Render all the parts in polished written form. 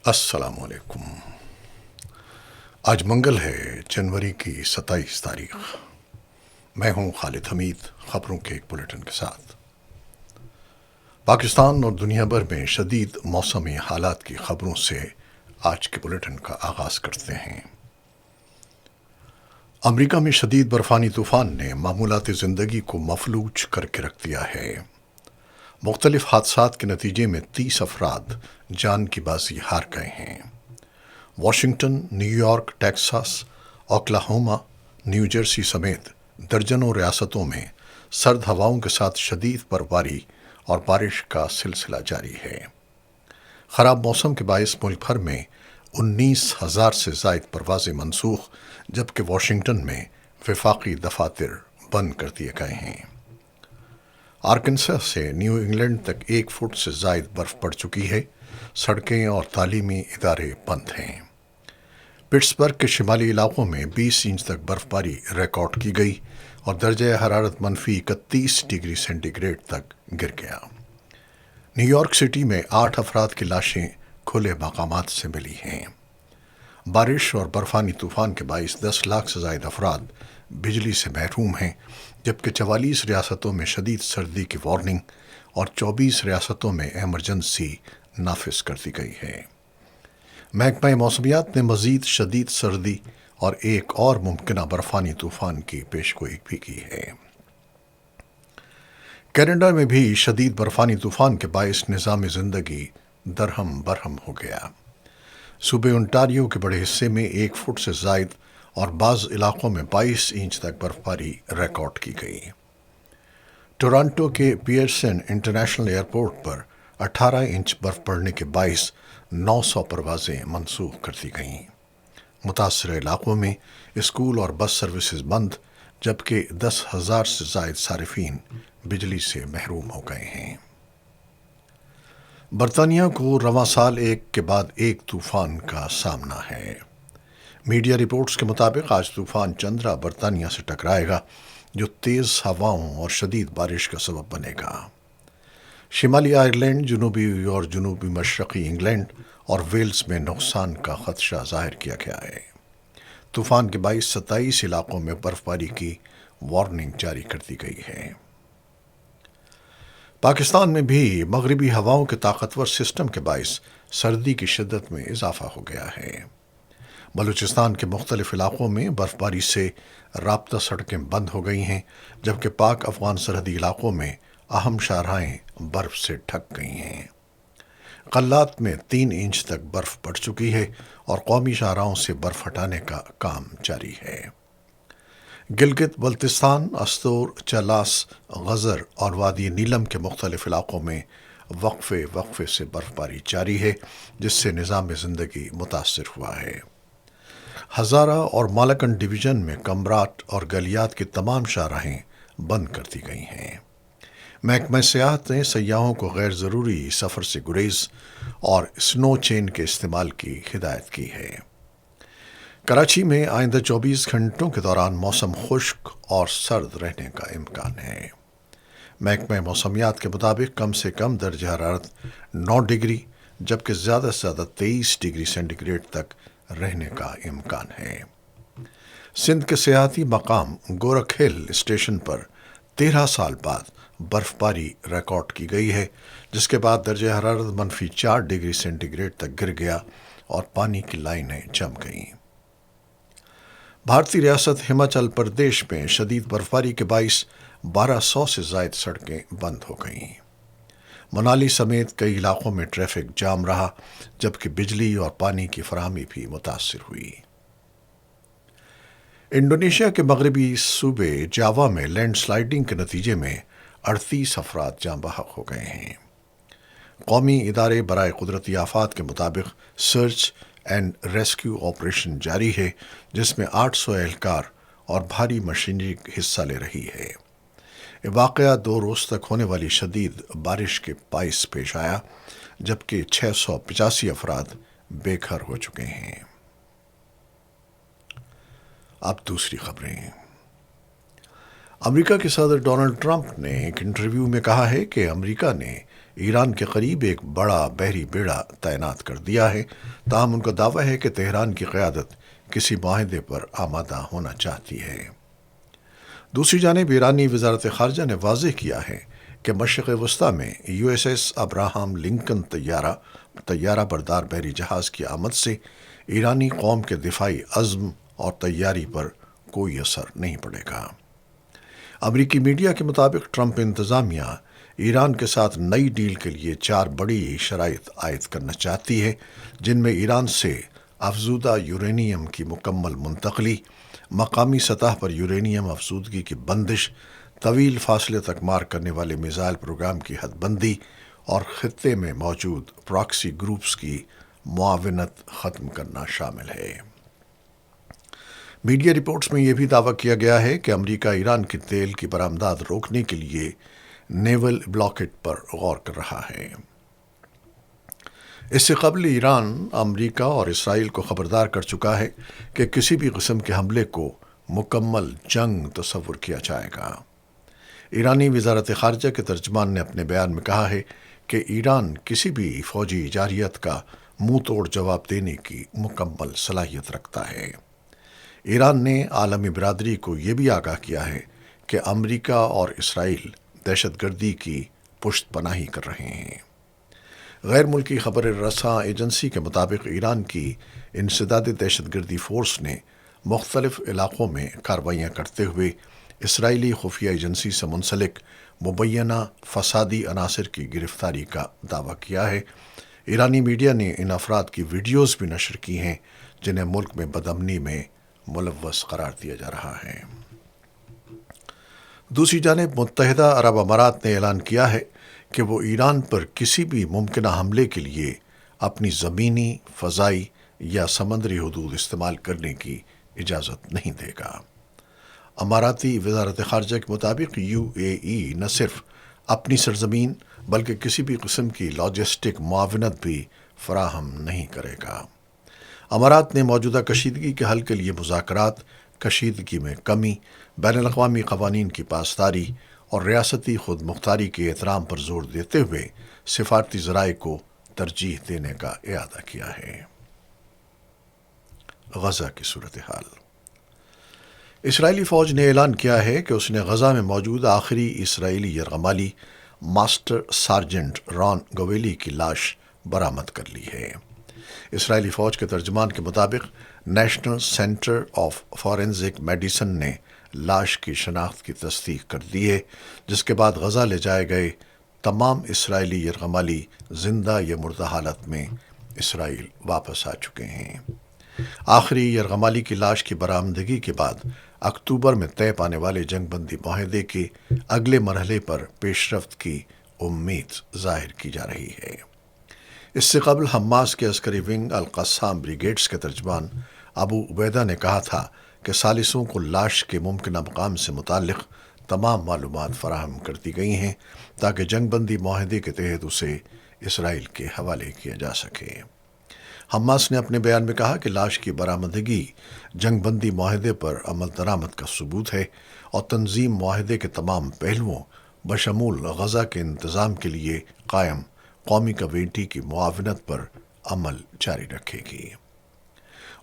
السلام علیکم۔ آج منگل ہے، جنوری کی 27 تاریخ۔ میں ہوں خالد حمید، خبروں کے ایک بلیٹن کے ساتھ۔ پاکستان اور دنیا بھر میں شدید موسمی حالات کی خبروں سے آج کے بلیٹن کا آغاز کرتے ہیں۔ امریکہ میں شدید برفانی طوفان نے معمولات زندگی کو مفلوج کر کے رکھ دیا ہے۔ مختلف حادثات کے نتیجے میں 30 افراد جان کی بازی ہار گئے ہیں۔ Washington, new York, Texas, Oklahoma, new Jersey سمیت درجنوں ریاستوں میں سرد ہواؤں کے ساتھ شدید برفباری اور بارش کا سلسلہ جاری ہے۔ خراب موسم کے باعث ملک بھر میں 19,000 سے زائد پروازیں منسوخ، جبکہ واشنگٹن میں وفاقی دفاتر بند کر دیے گئے ہیں۔ آرکنسا سے نیو انگلینڈ تک 1 فٹ سے زائد برف پڑ چکی ہے۔ سڑکیں اور تعلیمی ادارے بند ہیں۔ پٹسبرگ کے شمالی علاقوں میں 20 انچ تک برف باری ریکارڈ کی گئی اور درجہ حرارت -31 ڈگری سینٹی گریڈ تک گر گیا۔ نیو یارک سٹی میں 8 افراد کی لاشیں کھلے مقامات سے ملی ہیں۔ بارش اور برفانی طوفان کے باعث 10 لاکھ سے زائد افراد بجلی سے محروم ہیں، جبکہ 44 ریاستوں میں شدید سردی کی وارننگ اور 24 ریاستوں میں ایمرجنسی نافذ کر دی گئی ہے۔ محکمہ موسمیات نے مزید شدید سردی اور ایک اور ممکنہ برفانی طوفان کی پیشگوئی بھی کی ہے۔ کینیڈا میں بھی شدید برفانی طوفان کے باعث نظام زندگی درہم برہم ہو گیا۔ صوبے انٹاریو کے بڑے حصے میں 1 فٹ سے زائد اور بعض علاقوں میں 22 انچ تک برفباری ریکارڈ کی گئی۔ ٹورانٹو کے پیئرسن انٹرنیشنل ایئرپورٹ پر 18 انچ برف پڑنے کے باعث 900 پروازیں منسوخ کر دی گئیں۔ متاثرہ علاقوں میں اسکول اور بس سروسز بند، جبکہ 10,000 سے زائد صارفین بجلی سے محروم ہو گئے ہیں۔ برطانیہ کو رواں سال ایک کے بعد ایک طوفان کا سامنا ہے۔ میڈیا رپورٹس کے مطابق آج طوفان چندرا برطانیہ سے ٹکرائے گا، جو تیز ہواؤں اور شدید بارش کا سبب بنے گا۔ شمالی آئرلینڈ، جنوبی اور جنوبی مشرقی انگلینڈ اور ویلز میں نقصان کا خدشہ ظاہر کیا گیا ہے۔ طوفان کے باعث 27 علاقوں میں برفباری کی وارننگ جاری کر دی گئی ہے۔ پاکستان میں بھی مغربی ہواؤں کے طاقتور سسٹم کے باعث سردی کی شدت میں اضافہ ہو گیا ہے۔ بلوچستان کے مختلف علاقوں میں برفباری سے رابطہ سڑکیں بند ہو گئی ہیں، جبکہ پاک افغان سرحدی علاقوں میں اہم شاہراہیں برف سے ڈھک گئی ہیں۔ قلات میں 3 انچ تک برف پڑ چکی ہے اور قومی شاہراہوں سے برف ہٹانے کا کام جاری ہے۔ گلگت بلتستان، استور، چلاس، غزر اور وادی نیلم کے مختلف علاقوں میں وقفے سے برفباری جاری ہے، جس سے نظام زندگی متاثر ہوا ہے۔ ہزارہ اور مالاکنڈ ڈویژن میں کمرات اور گلیات کی تمام شاہراہیں بند کر دی گئی ہیں۔ محکمہ سیاحت نے سیاحوں کو غیر ضروری سفر سے گریز اور سنو چین کے استعمال کی ہدایت کی ہے۔ کراچی میں آئندہ 24 گھنٹوں کے دوران موسم خشک اور سرد رہنے کا امکان ہے۔ محکمہ موسمیات کے مطابق کم سے کم درجہ حرارت 9 ڈگری جبکہ زیادہ سے زیادہ 23 ڈگری سینٹی گریڈ تک رہنے کا امکان ہے۔ سندھ کے سیاحتی مقام گورکھ ہل اسٹیشن پر 13 سال بعد برف باری ریکارڈ کی گئی ہے، جس کے بعد درجہ حرارت -4 ڈگری سینٹی گریڈ تک گر گیا اور پانی کی لائنیں جم گئیں۔ بھارتی ریاست ہماچل پردیش میں شدید برفباری کے باعث 1200 سے زائد سڑکیں بند ہو گئیں۔ منالی سمیت کئی علاقوں میں ٹریفک جام رہا، جبکہ بجلی اور پانی کی فراہمی بھی متاثر ہوئی۔ انڈونیشیا کے مغربی صوبے جاوا میں لینڈ سلائیڈنگ کے نتیجے میں 38 افراد جاں بحق ہو گئے ہیں۔ قومی ادارے برائے قدرتی آفات کے مطابق سرچ اینڈ ریسکیو آپریشن جاری ہے، جس میں 800 اہلکار اور بھاری مشینری حصہ لے رہی ہے۔ یہ واقعہ 2 روز تک ہونے والی شدید بارش کے باعث پیش آیا، جبکہ 685 افراد بے گھر ہو چکے ہیں۔ اب دوسری خبریں۔ امریکہ کے صدر ڈونلڈ ٹرمپ نے ایک انٹرویو میں کہا ہے کہ امریکہ نے ایران کے قریب ایک بڑا بحری بیڑا تعینات کر دیا ہے، تاہم ان کا دعویٰ ہے کہ تہران کی قیادت کسی معاہدے پر آمادہ ہونا چاہتی ہے۔ دوسری جانب ایرانی وزارت خارجہ نے واضح کیا ہے کہ مشرق وسطی میں U S S Abraham Lincoln طیارہ بردار بحری جہاز کی آمد سے ایرانی قوم کے دفاعی عزم اور تیاری پر کوئی اثر نہیں پڑے گا۔ امریکی میڈیا کے مطابق ٹرمپ انتظامیہ ایران کے ساتھ نئی ڈیل کے لیے 4 بڑی شرائط عائد کرنا چاہتی ہے، جن میں ایران سے افزودہ یورینیم کی مکمل منتقلی، مقامی سطح پر یورینیم افزودگی کی بندش، طویل فاصلے تک مار کرنے والے میزائل پروگرام کی حد بندی اور خطے میں موجود پراکسی گروپس کی معاونت ختم کرنا شامل ہے۔ میڈیا رپورٹس میں یہ بھی دعویٰ کیا گیا ہے کہ امریکہ ایران کی تیل کی برآمدات روکنے کے لیے نیول بلاکیڈ پر غور کر رہا ہے۔ اس سے قبل ایران امریکہ اور اسرائیل کو خبردار کر چکا ہے کہ کسی بھی قسم کے حملے کو مکمل جنگ تصور کیا جائے گا۔ ایرانی وزارت خارجہ کے ترجمان نے اپنے بیان میں کہا ہے کہ ایران کسی بھی فوجی جارحیت کا منہ توڑ جواب دینے کی مکمل صلاحیت رکھتا ہے۔ ایران نے عالمی برادری کو یہ بھی آگاہ کیا ہے کہ امریکہ اور اسرائیل دہشت گردی کی پشت پناہی کر رہے ہیں۔ غیر ملکی خبر رساں ایجنسی کے مطابق ایران کی انسدادی دہشت گردی فورس نے مختلف علاقوں میں کارروائیاں کرتے ہوئے اسرائیلی خفیہ ایجنسی سے منسلک مبینہ فسادی عناصر کی گرفتاری کا دعویٰ کیا ہے۔ ایرانی میڈیا نے ان افراد کی ویڈیوز بھی نشر کی ہیں جنہیں ملک میں بدامنی میں ملوث قرار دیا جا رہا ہے۔ دوسری جانب متحدہ عرب امارات نے اعلان کیا ہے کہ وہ ایران پر کسی بھی ممکنہ حملے کے لیے اپنی زمینی، فضائی یا سمندری حدود استعمال کرنے کی اجازت نہیں دے گا۔ اماراتی وزارت خارجہ کے مطابق یو اے ای نہ صرف اپنی سرزمین بلکہ کسی بھی قسم کی لاجسٹک معاونت بھی فراہم نہیں کرے گا۔ امارات نے موجودہ کشیدگی کے حل کے لیے مذاکرات، کشیدگی میں کمی، بین الاقوامی قوانین کی پاسداری اور ریاستی خود مختاری کے احترام پر زور دیتے ہوئے سفارتی ذرائع کو ترجیح دینے کا اعادہ کیا ہے۔ غزہ کی صورتحال۔ اسرائیلی فوج نے اعلان کیا ہے کہ اس نے غزہ میں موجود آخری اسرائیلی یرغمالی ماسٹر سارجنٹ ران گویلی کی لاش برآمد کر لی ہے۔ اسرائیلی فوج کے ترجمان کے مطابق national centre of forensic medicine نے لاش کی شناخت کی تصدیق کر دی ہے، جس کے بعد غزہ لے جائے گئے تمام اسرائیلی یرغمالی زندہ یا مردہ حالت میں اسرائیل واپس آ چکے ہیں۔ آخری یرغمالی کی لاش کی برآمدگی کے بعد اکتوبر میں طے پانے والے جنگ بندی معاہدے کے اگلے مرحلے پر پیش رفت کی امید ظاہر کی جا رہی ہے۔ اس سے قبل حماس کے عسکری ونگ القسام بریگیڈز کے ترجمان ابو عبیدہ نے کہا تھا کہ ثالثوں کو لاش کے ممکنہ مقام سے متعلق تمام معلومات فراہم کر دی گئی ہیں تاکہ جنگ بندی معاہدے کے تحت اسے اسرائیل کے حوالے کیا جا سکے۔ حماس نے اپنے بیان میں کہا کہ لاش کی برآمدگی جنگ بندی معاہدے پر عمل درآمد کا ثبوت ہے اور تنظیم معاہدے کے تمام پہلوؤں بشمول غزہ کے انتظام کے لیے قائم قومی کمیٹی کی معاونت پر عمل جاری رکھے گی۔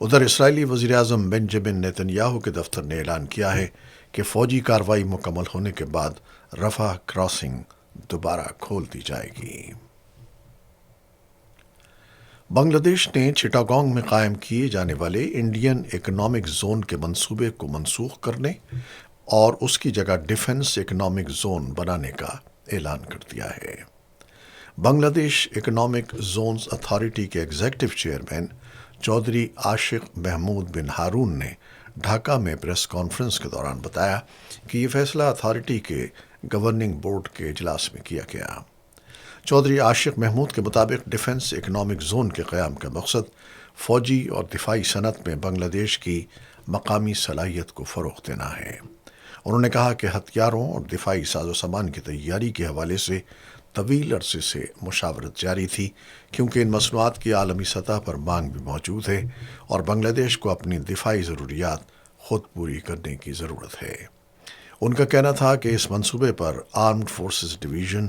ادھر اسرائیلی وزیراعظم بنجمن نیتن یاہو کے دفتر نے اعلان کیا ہے کہ فوجی کارروائی مکمل ہونے کے بعد رفح کراسنگ دوبارہ کھول دی جائے گی۔ بنگلہ دیش نے چٹاگانگ میں قائم کیے جانے والے انڈین اکنامک زون کے منصوبے کو منسوخ کرنے اور اس کی جگہ ڈیفنس اکنامک زون بنانے کا اعلان کر دیا ہے۔ بنگلہ دیش اکنامک زونز اتھارٹی کے ایگزیکٹو چیئرمین چودھری عاشق محمود بن ہارون نے ڈھاکہ میں پریس کانفرنس کے دوران بتایا کہ یہ فیصلہ اتھارٹی کے گورننگ بورڈ کے اجلاس میں کیا گیا۔ چودھری عاشق محمود کے مطابق ڈیفنس اکنامک زون کے قیام کا مقصد فوجی اور دفاعی صنعت میں بنگلہ دیش کی مقامی صلاحیت کو فروغ دینا ہے۔ انہوں نے کہا کہ ہتھیاروں اور دفاعی ساز و سامان کی تیاری کے حوالے سے طویل عرصے سے مشاورت جاری تھی، کیونکہ ان مصنوعات کی عالمی سطح پر مانگ بھی موجود ہے اور بنگلہ دیش کو اپنی دفاعی ضروریات خود پوری کرنے کی ضرورت ہے۔ ان کا کہنا تھا کہ اس منصوبے پر آرمڈ فورسز ڈویژن،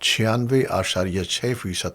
96.6%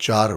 4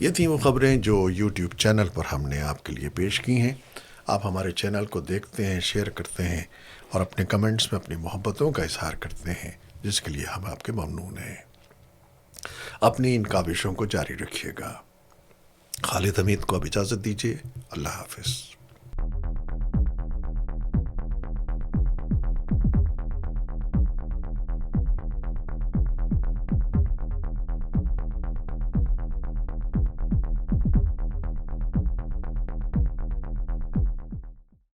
یہ تھیں وہ خبریں جو یوٹیوب چینل پر ہم نے آپ کے لیے پیش کی ہیں۔ آپ ہمارے چینل کو دیکھتے ہیں، شیئر کرتے ہیں اور اپنے کمنٹس میں اپنی محبتوں کا اظہار کرتے ہیں، جس کے لیے ہم آپ کے ممنون ہیں۔ اپنی ان کاوشوں کو جاری رکھیے گا۔ خالد حمید کو اب اجازت دیجیے۔ اللہ حافظ۔